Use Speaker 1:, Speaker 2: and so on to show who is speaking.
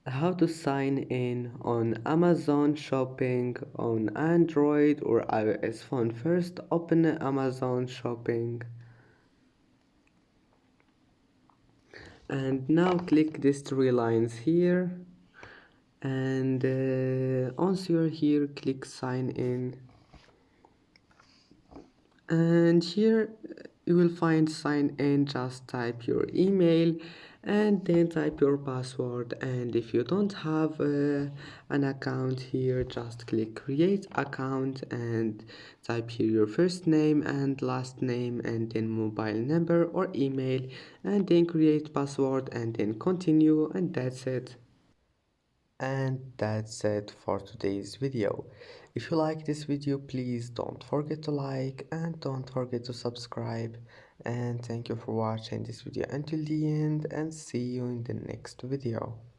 Speaker 1: How to sign in on Amazon Shopping on Android or iOS phone. First, open Amazon Shopping and now click these three lines here, and once you're here, click sign in, and here you will find sign in. Just type your email and then type your password, and if you don't have an account here, just click create account and type here your first name and last name and then mobile number or email, and then create password and then continue, and that's it. And that's it for today's video. If you like this video, please don't forget to like and don't forget to subscribe. And thank you for watching this video until the end, and see you in the next video.